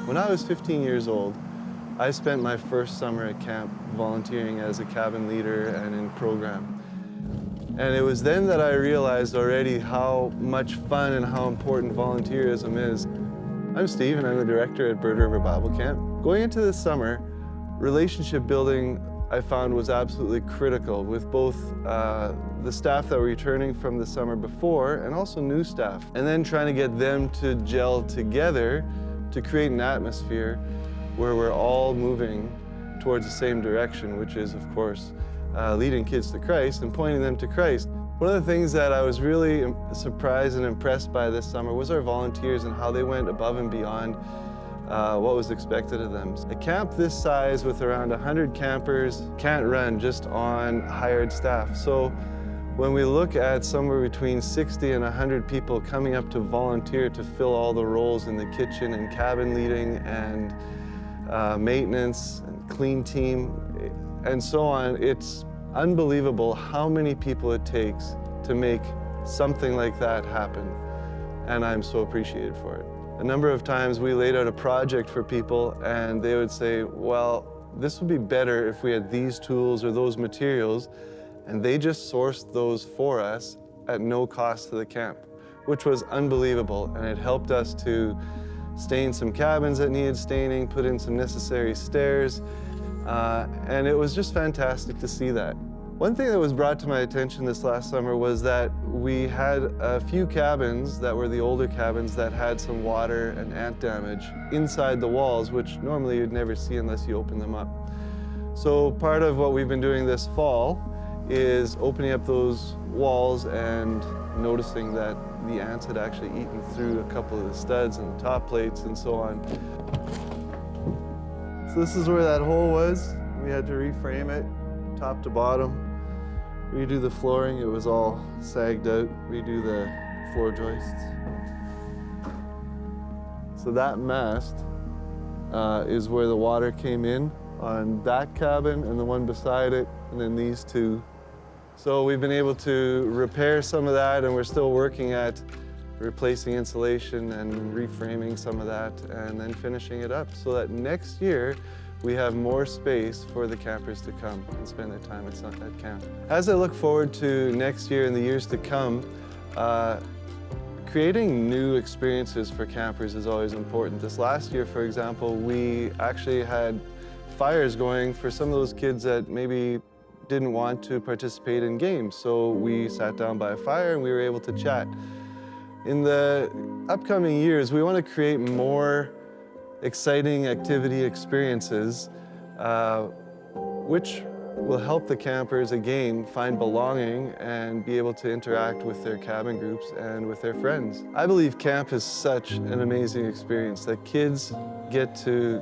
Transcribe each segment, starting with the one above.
When I was 15 years old, I spent my first summer at camp volunteering as a cabin leader and in program. And it was then that I realized already how much fun and how important volunteerism is. I'm Steve and I'm the director at Bird River Bible Camp. Going into this summer, relationship building I found was absolutely critical with both the staff that were returning from the summer before and also new staff. And then trying to get them to gel together to create an atmosphere where we're all moving towards the same direction, which is, of course, leading kids to Christ and pointing them to Christ. One of the things that I was really surprised and impressed by this summer was our volunteers and how they went above and beyond what was expected of them. A camp this size with around 100 campers can't run just on hired staff. So when we look at somewhere between 60 and 100 people coming up to volunteer to fill all the roles in the kitchen and cabin leading and maintenance and clean team and so on, it's unbelievable how many people it takes to make something like that happen. And I'm so appreciated for it. A number of times we laid out a project for people and they would say, well, this would be better if we had these tools or those materials, and they just sourced those for us at no cost to the camp, which was unbelievable. And it helped us to stain some cabins that needed staining, put in some necessary stairs, and it was just fantastic to see that. One thing that was brought to my attention this last summer was that we had a few cabins that were the older cabins that had some water and ant damage inside the walls, which normally you'd never see unless you open them up. So part of what we've been doing this fall is opening up those walls and noticing that the ants had actually eaten through a couple of the studs and the top plates and so on. So this is where that hole was. We had to reframe it, top to bottom, redo the flooring. It was all sagged out, redo the floor joists. So that mast is where the water came in on that cabin and the one beside it, and then these two. So we've been able to repair some of that, and we're still working at replacing insulation and reframing some of that and then finishing it up so that next year we have more space for the campers to come and spend their time at camp. As I look forward to next year and the years to come, creating new experiences for campers is always important. This last year, for example, we actually had fires going for some of those kids that maybe didn't want to participate in games. So we sat down by a fire and we were able to chat. In the upcoming years, we want to create more exciting activity experiences, which will help the campers, again, find belonging and be able to interact with their cabin groups and with their friends. I believe camp is such an amazing experience that kids get to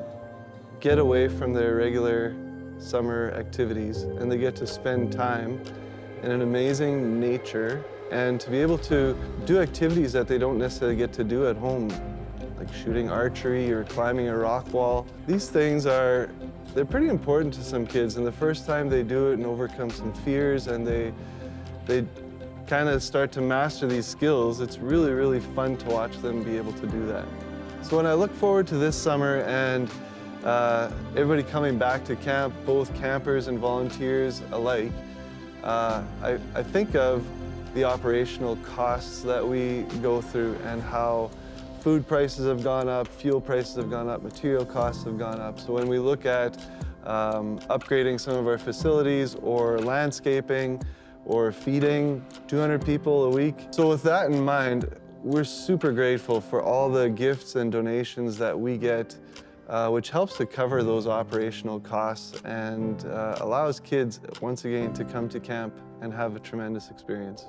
get away from their regular summer activities and they get to spend time in an amazing nature and to be able to do activities that they don't necessarily get to do at home, like shooting archery or climbing a rock wall. These things they're pretty important to some kids, and the first time they do it and overcome some fears and they kind of start to master these skills, it's really, really fun to watch them be able to do that. So when I look forward to this summer and everybody coming back to camp, both campers and volunteers alike, I think of the operational costs that we go through and how Food prices have gone up, fuel prices have gone up, material costs have gone up. So when we look at upgrading some of our facilities or landscaping or feeding 200 people a week. So with that in mind, we're super grateful for all the gifts and donations that we get, which helps to cover those operational costs and allows kids, once again, to come to camp and have a tremendous experience.